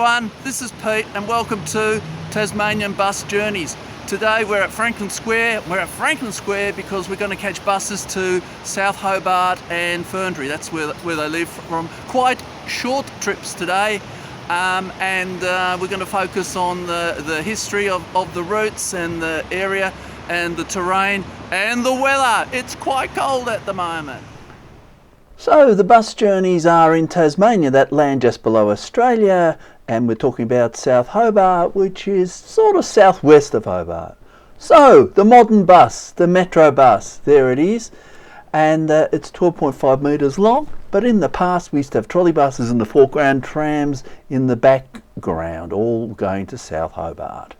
everyone, this is Pete and welcome to Tasmanian Bus Journeys. Today we're at Franklin Square. We're at Franklin Square because we're going to catch buses to South Hobart and Fern Tree. That's where they live from. Quite short trips today, and we're going to focus on the history of the routes and the area and the terrain and the weather. It's quite cold at the moment. So the bus journeys are in Tasmania, that land just below Australia, and we're talking about South Hobart, which is sort of southwest of Hobart. So the modern bus, the metro bus, there it is, and it's 12.5 metres long, but in the past we used to have trolley buses in the foreground, trams in the background, all going to South Hobart.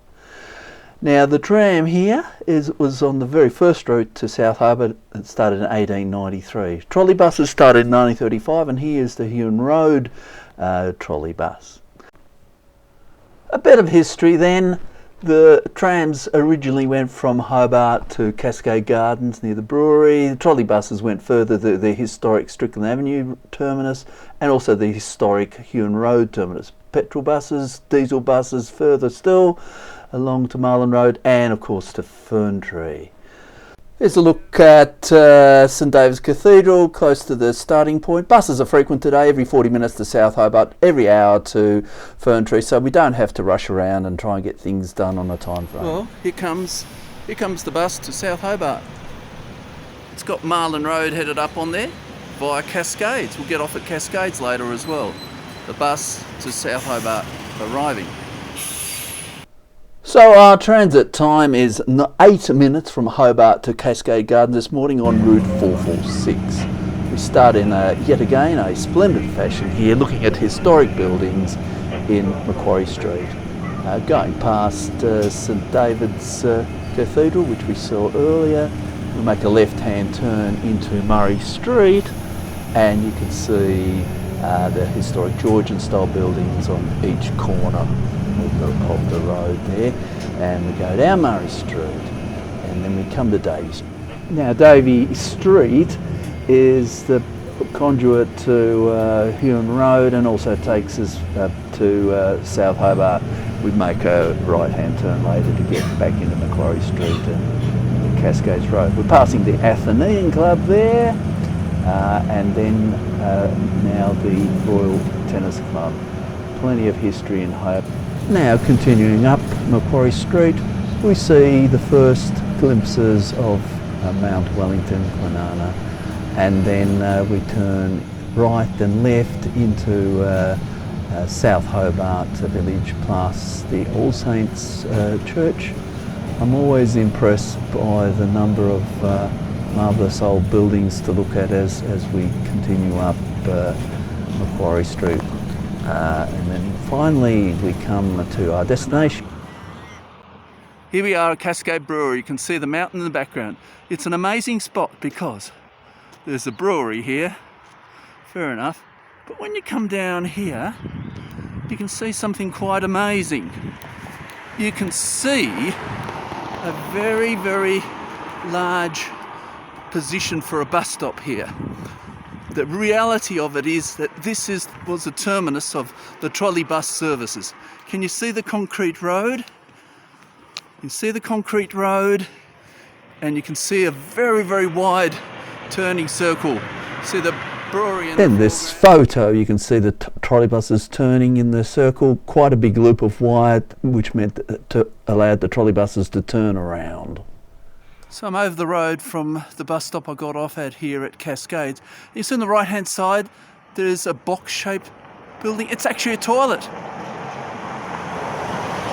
Now the tram here was on the very first route to South Hobart. It started in 1893. Trolley buses started in 1935, and here's the Huon Road trolley bus. A bit of history then. The trams originally went from Hobart to Cascade Gardens near the brewery. The trolley buses went further to the historic Strickland Avenue terminus and also the historic Huon Road terminus. Petrol buses, diesel buses further still along to Marlin Road and of course to Fern Tree. Here's a look at St David's Cathedral, close to the starting point. Buses are frequent today, every 40 minutes to South Hobart, every hour to Fern Tree, so we don't have to rush around and try and get things done on a time frame. Well, here comes the bus to South Hobart. It's got Marlin Road headed up on there via Cascades. We'll get off at Cascades later as well. The bus to South Hobart arriving. So our transit time is 8 minutes from Hobart to Cascade Gardens this morning on Route 446. We start in yet again a splendid fashion here, looking at historic buildings in Macquarie Street. Going past St David's Cathedral, which we saw earlier, we make a left-hand turn into Murray Street, and you can see the historic Georgian-style buildings on each corner of the road there, and we go down Murray Street and then we come to Davey Street. Now Davey Street is the conduit to Huon Road and also takes us to South Hobart. We make a right hand turn later to get back into Macquarie Street and Cascades Road. We're passing the Athenaeum Club there and then now the Royal Tennis Club. Plenty of history in Hobart. Now continuing up Macquarie Street, we see the first glimpses of Mount Wellington, Kwinana, and then we turn right and left into South Hobart Village plus the All Saints Church. I'm always impressed by the number of marvellous old buildings to look at as we continue up Macquarie Street. And then finally we come to our destination. Here we are at Cascade Brewery. You can see the mountain in the background. It's an amazing spot because there's a brewery here, fair enough, but when you come down here you can see something quite amazing. You can see a very, very large position for a bus stop here. The reality of it is that this was the terminus of the trolley bus services. Can you see the concrete road? You can see the concrete road, and you can see a very, very wide turning circle. See the brewery. In this photo you can see the trolley buses turning in the circle, quite a big loop of wire, which meant allowed the trolley buses to turn around. So I'm over the road from the bus stop I got off at here at Cascades. You see on the right hand side there's a box-shaped building. It's actually a toilet.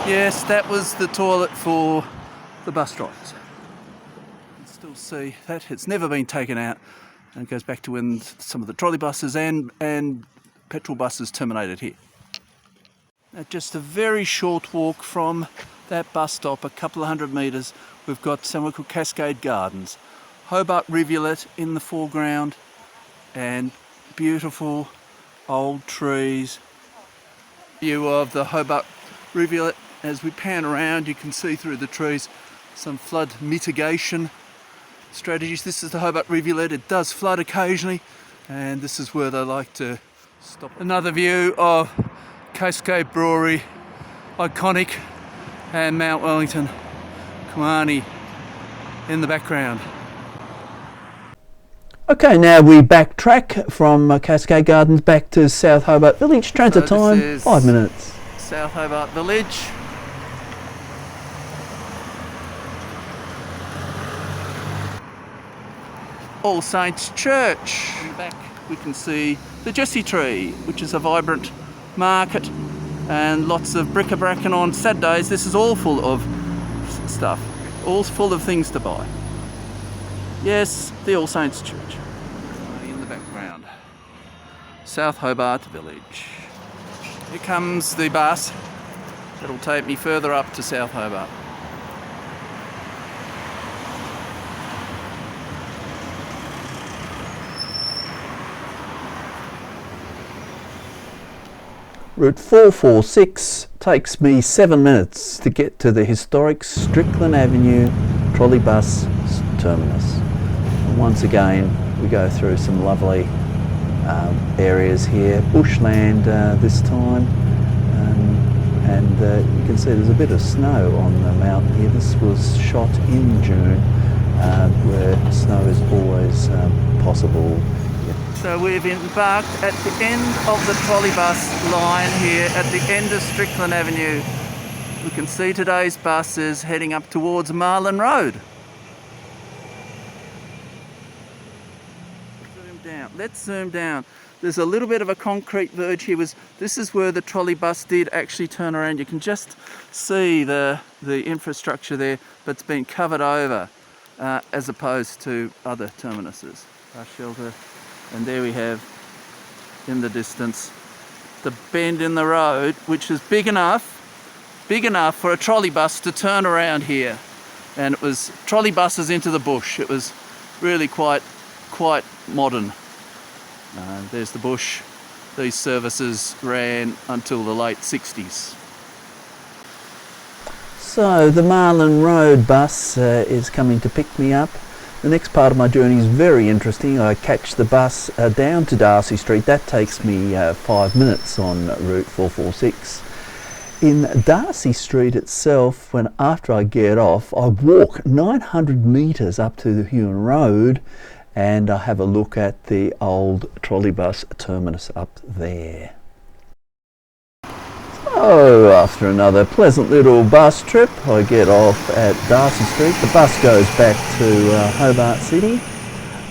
Yes, that was the toilet for the bus drivers. You can still see that. It's never been taken out, and it goes back to when some of the trolley buses and petrol buses terminated here. Now, just a very short walk from that bus stop, a couple of 100 metres, we've got somewhere called Cascade Gardens. Hobart rivulet in the foreground and beautiful old trees. View of the Hobart rivulet. As we pan around you can see through the trees some flood mitigation strategies. This is the Hobart rivulet. It does flood occasionally, and this is where they like to stop. Another view of Cascade Brewery, iconic, and Mount Wellington, Kumani in the background. Okay, now we backtrack from Cascade Gardens back to South Hobart Village. Transit time, 5 minutes. South Hobart Village. All Saints Church. In the back we can see the Jessie Tree, which is a vibrant market, and lots of bric-a-brac, and on Saturdays this is all full of stuff, all full of things to buy. Yes, the All Saints Church. In the background, South Hobart Village. Here comes the bus that'll take me further up to South Hobart. Route 446 takes me 7 minutes to get to the historic Strickland Avenue Trolley Bus Terminus. And once again, we go through some lovely areas here, bushland this time, and you can see there's a bit of snow on the mountain here. This was shot in June, where snow is always possible. So we've embarked at the end of the trolley bus line here at the end of Strickland Avenue. We can see today's bus is heading up towards Marlin Road. Let's zoom down. There's a little bit of a concrete verge here. This is where the trolley bus did actually turn around. You can just see the infrastructure there, but it's been covered over as opposed to other terminuses. Bus shelter. And there we have, in the distance, the bend in the road, which is big enough for a trolley bus to turn around here. And it was trolley buses into the bush. It was really quite modern. There's the bush. These services ran until the late 60s. So the Marlin Road bus is coming to pick me up. The next part of my journey is very interesting. I catch the bus down to Darcy Street. That takes me 5 minutes on Route 446. In Darcy Street itself, after I get off, I walk 900 metres up to the Huon Road, and I have a look at the old trolley bus terminus up there. So after another pleasant little bus trip, I get off at Darcy Street. The bus goes back to Hobart City.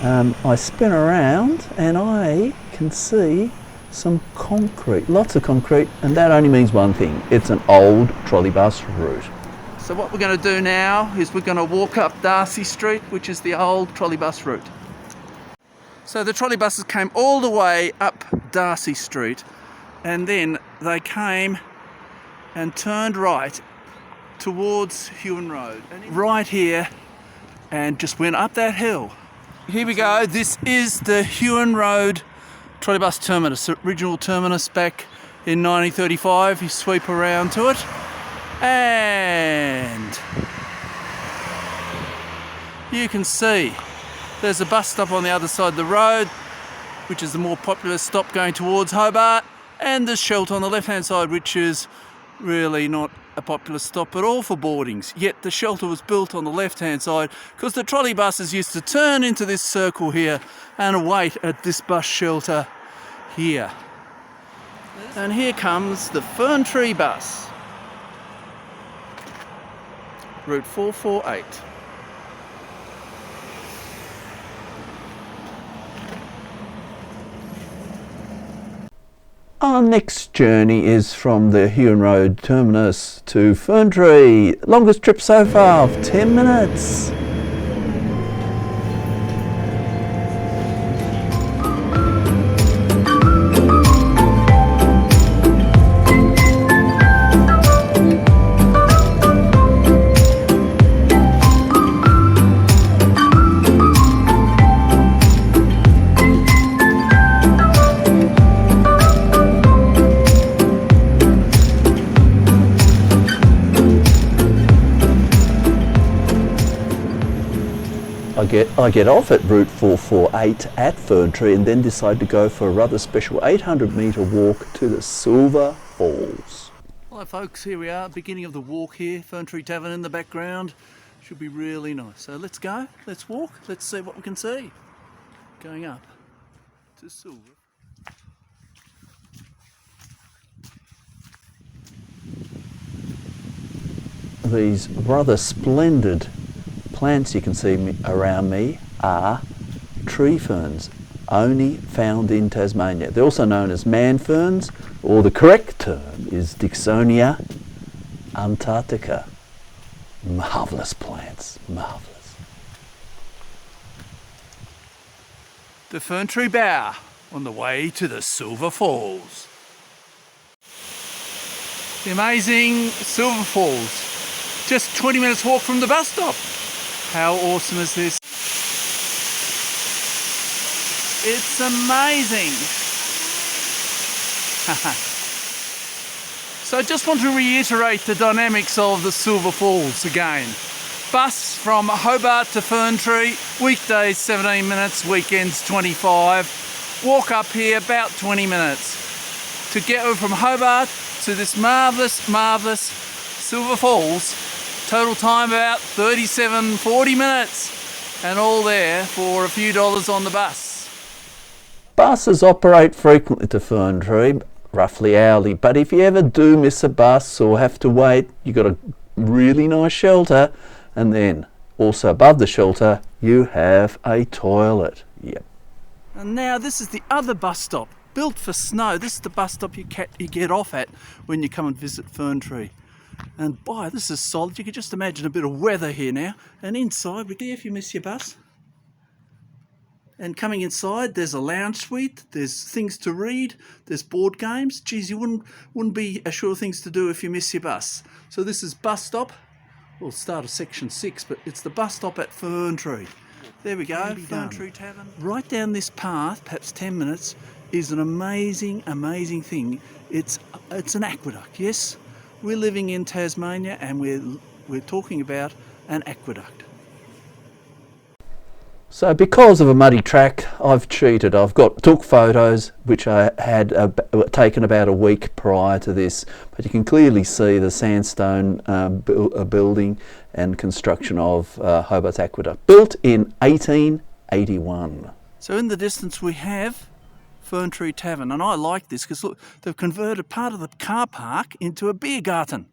I spin around and I can see some concrete, lots of concrete, and that only means one thing: it's an old trolley bus route. So what we're going to do now is we're going to walk up Darcy Street, which is the old trolley bus route. So the trolley buses came all the way up Darcy Street, and then they came and turned right towards Huon Road, right here, and just went up that hill. Here we go. This is the Huon Road Trolley Bus Terminus, the original terminus back in 1935. You sweep around to it, and you can see there's a bus stop on the other side of the road, which is the more popular stop going towards Hobart, and there's shelter on the left-hand side, which is really not a popular stop at all for boardings. Yet the shelter was built on the left-hand side because the trolley buses used to turn into this circle here and wait at this bus shelter here. And here comes the Fern Tree bus, Route 448. Our next journey is from the Huon Road terminus to Fern Tree. Longest trip so far of 10 minutes. I get off at Route 448 at Fern Tree and then decide to go for a rather special 800 metre walk to the Silver Falls. Hi folks, here we are, beginning of the walk here, Fern Tree Tavern in the background. Should be really nice. So let's go, let's walk, let's see what we can see. Going up to Silver. These rather splendid plants you can see around me are tree ferns, only found in Tasmania. They're also known as man ferns, or the correct term is Dixonia antarctica. Marvellous plants, marvellous. The Fern Tree Bower on the way to the Silver Falls. The amazing Silver Falls. Just 20 minutes walk from the bus stop. How awesome is this? It's amazing. So I just want to reiterate the dynamics of the Silver Falls again. Bus from Hobart to Fern Tree, weekdays 17 minutes, weekends 25. Walk up here about 20 minutes. To get from Hobart to this marvellous Silver Falls, total time about 40 minutes, and all there for a few dollars on the bus. Buses operate frequently to Fern Tree, roughly hourly, but if you ever do miss a bus or have to wait, you've got a really nice shelter, and then also above the shelter you have a toilet. Yep. And now this is the other bus stop, built for snow. This is the bus stop you get off at when you come and visit Fern Tree. And boy, this is solid. You can just imagine a bit of weather here now. And inside, if you miss your bus. And coming inside, there's a lounge suite, there's things to read, there's board games. Geez, you wouldn't be sure things to do if you miss your bus. So this is bus stop. We'll start at section 6, but it's the bus stop at Fern Tree. There we go, Fern Tree Tavern. Right down this path, perhaps 10 minutes, is an amazing thing. It's an aqueduct, yes? We're living in Tasmania and we're talking about an aqueduct. So because of a muddy track, I've cheated. Took photos which I had taken about a week prior to this, but you can clearly see the Sandstone building and construction of Hobart's aqueduct, built in 1881. So in the distance we have Fern Tree Tavern, and I like this because look, they've converted part of the car park into a beer garden.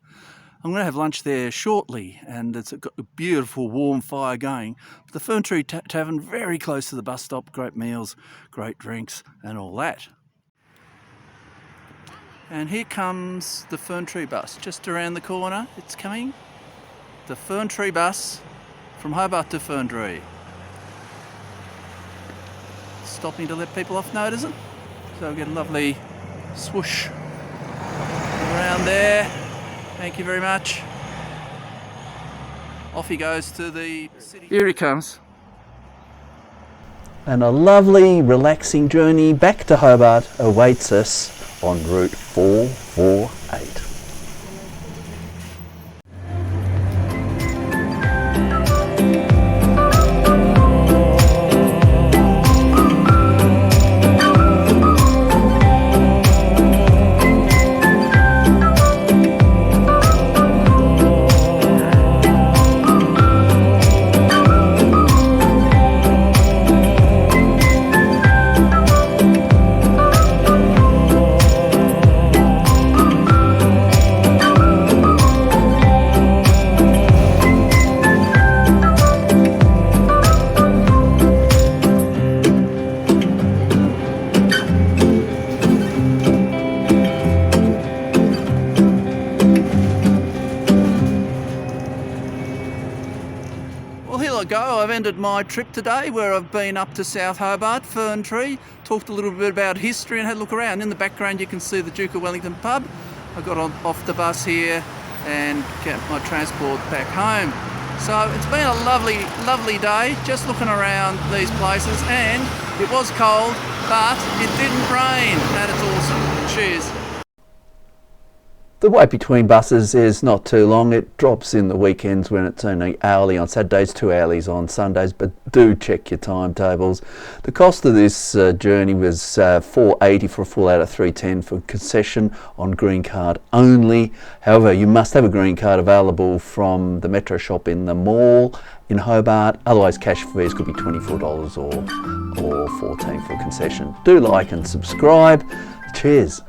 I'm going to have lunch there shortly, and it's got a beautiful warm fire going. The Fern Tree Tavern, very close to the bus stop, great meals, great drinks and all that. And here comes the Fern Tree bus, just around the corner, it's coming. The Fern Tree bus from Hobart to Fern Tree. Stopping to let people off notice it. So we get a lovely swoosh around there. Thank you very much. Off he goes to the city. Here he comes. And a lovely, relaxing journey back to Hobart awaits us on Route 448. I've ended my trip today where I've been up to South Hobart, Fern Tree, talked a little bit about history and had a look around. In the background you can see the Duke of Wellington pub. I got off the bus here and get my transport back home. So it's been a lovely day just looking around these places, and it was cold but it didn't rain and it's awesome. Cheers. The wait between buses is not too long. It drops in the weekends when it's only hourly on Saturdays, 2 hourlies on Sundays, but do check your timetables. The cost of this journey was $4.80 for a full out of 310 for concession on green card only. However, you must have a green card available from the Metro shop in the mall in Hobart. Otherwise, cash fares could be $24 or $14 for concession. Do like and subscribe. Cheers.